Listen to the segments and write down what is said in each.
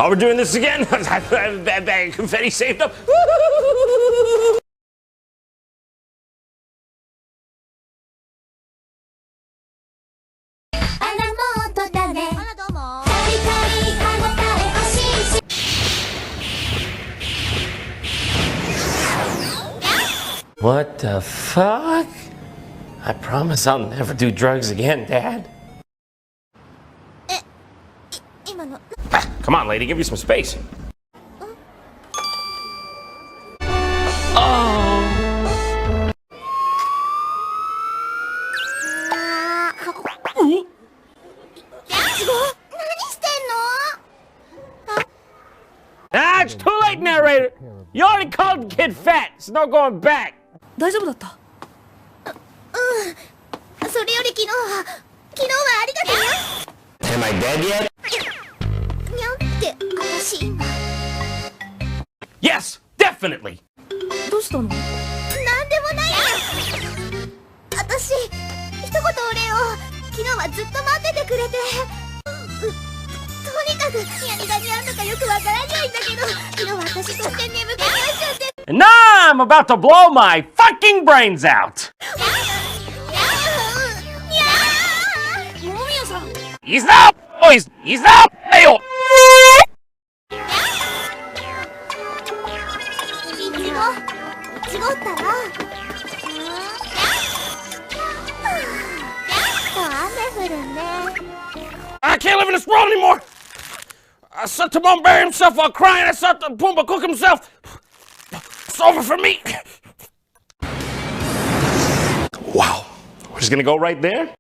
Oh, we're doing this again? I have a bag of confetti saved up. What the fuck? I promise I'll never do drugs again, Dad. Come on, lady, give me some space. Oh. Ah, it's too late, narrator. You already called the kid fat. There's no going back. 大丈夫だった。それより昨日はありがとうよ。 Am I dead yet? にゃんって私今。Yes, definitely. どうしたの？なんでもないよ。私一言お礼を。昨日はずっと待っててくれて。とにかく何がにゃんだかよくわからないんだけど、昨日は私とって眠くなっちゃって。 And now I'm about to blow my fucking brains out. He's up, boys. He's up. Hey, oh. 違ったら。雨降るね。 I can't live in this world anymore. I saw Timon bury himself while crying. I saw Pumbaa cook himself. It's over for me. Wow. We're just gonna go right there?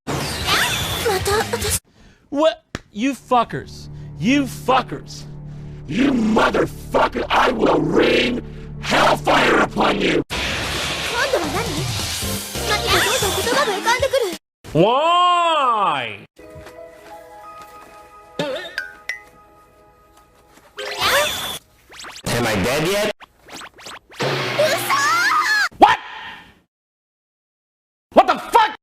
What? You fuckers. You fuckers. You motherfucker. I will rain hellfire upon you. Why? Am I dead yet? What? What the fuck?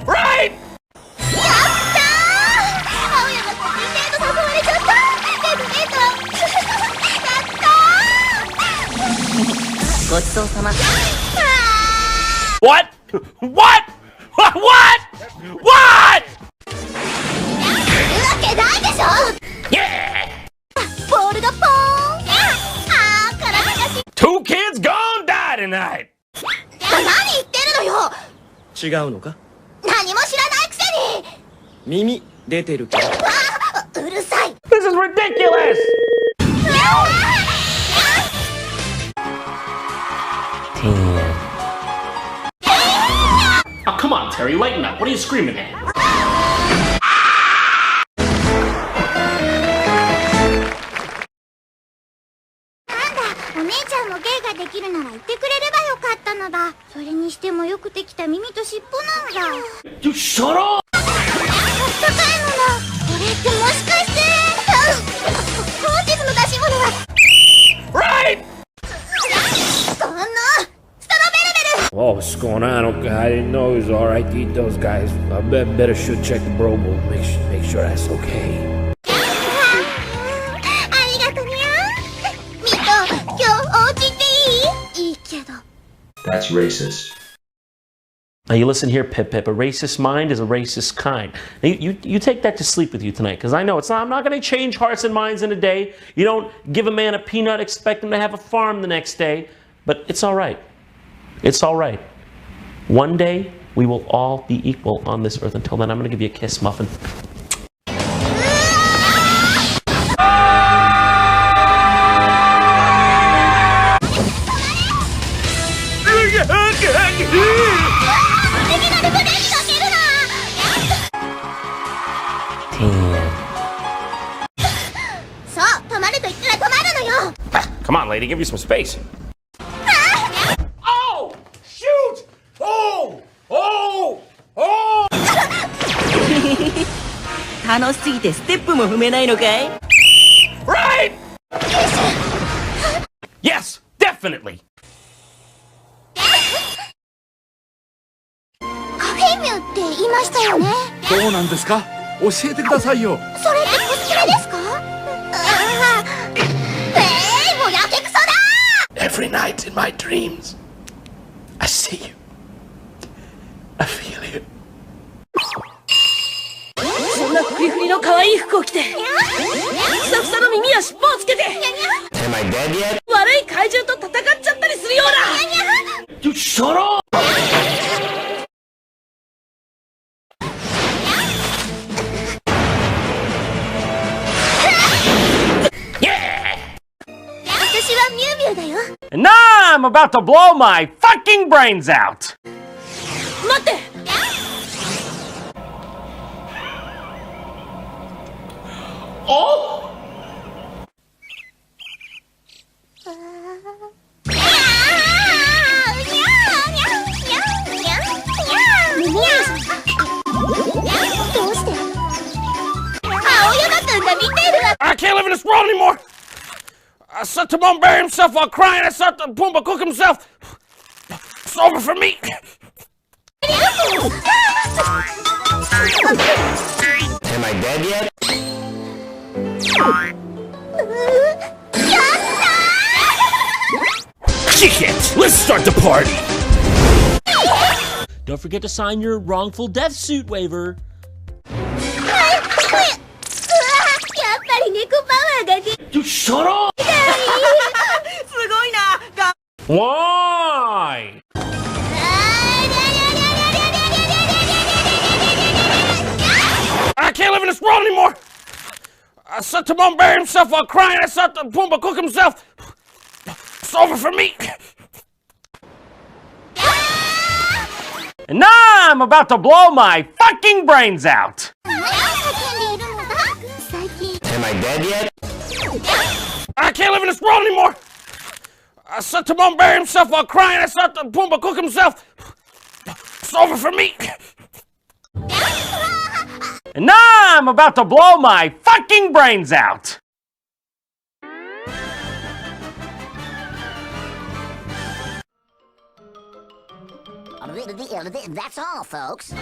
Right? What? What? What? What? Yeah! Two kids gone die tonight. 何言ってるのよ。違うのか？何も知らないくせに。耳出てるか？うるさい。 This is ridiculous. Damn. Oh, come on, Terry, lighten up. What are you screaming at? お姉ちゃんも芸ができるなら言ってくれればよかったのだ。それにしてもよくできた耳と尻尾なんだ。 You shut up! あったかいのだ。これってもしかして本日の出し物は Right! こんなストロベルベル。 Oh, what's going on? Okay, I didn't know it was alright to eat those guys. I better should check the bro bowl. Make sure that's okay. ありがとにゃ。ミト、今日お家行っていい？いいけど。 That's racist. Now you listen here, Pip Pip. A racist mind is a racist kind. Now you take that to sleep with you tonight, because I know it's not. I'm not going to change hearts and minds in a day. You don't give a man a peanut, expect him to have a farm the next day. But it's all right. It's all right. One day we will all be equal on this earth. Until then, I'm going to give you a kiss, Muffin. Come on, lady, give you some space. Oh! Shoot! Oh! Oh! Oh! 楽しすぎてステップも踏めないのかい？ Right! Yes, definitely. カフェミューって今ましたよね。どうなんですか？教えてくださいよ。それってコスプレですか？もうやけくそだ。 Every night in my dreams, I see you. I feel you. そんなフリフリの可愛い服を着てふさふさの耳や尻尾をつけて Am I dead yet? 悪い怪獣と戦っちゃったりするような You shut up! 私はミュウミュウだよ。 And now I'm about to blow my fucking brains out! 待って Oh! どうして青山くんが見てるわ。 I can't live in this world anymore! I saw Timon bury himself while crying. I saw Pumbaa cook himself. It's over for me. Am I dead yet? Shit! Let's start the party. Don't forget to sign your wrongful death suit waiver. やっぱり猫パワーが出 You shut up! すごいな Why? I can't live in this world anymore. I saw Timon bury himself while crying. I saw Pumbaa cook himself. It's over for me. And now I'm about to blow my fucking brains out. Am I dead yet? I can't live in this world anymore. I saw Timon bury himself while crying. I saw Pumbaa cook himself. It's over for me. And now I'm about to blow my fucking brains out. That's all, folks.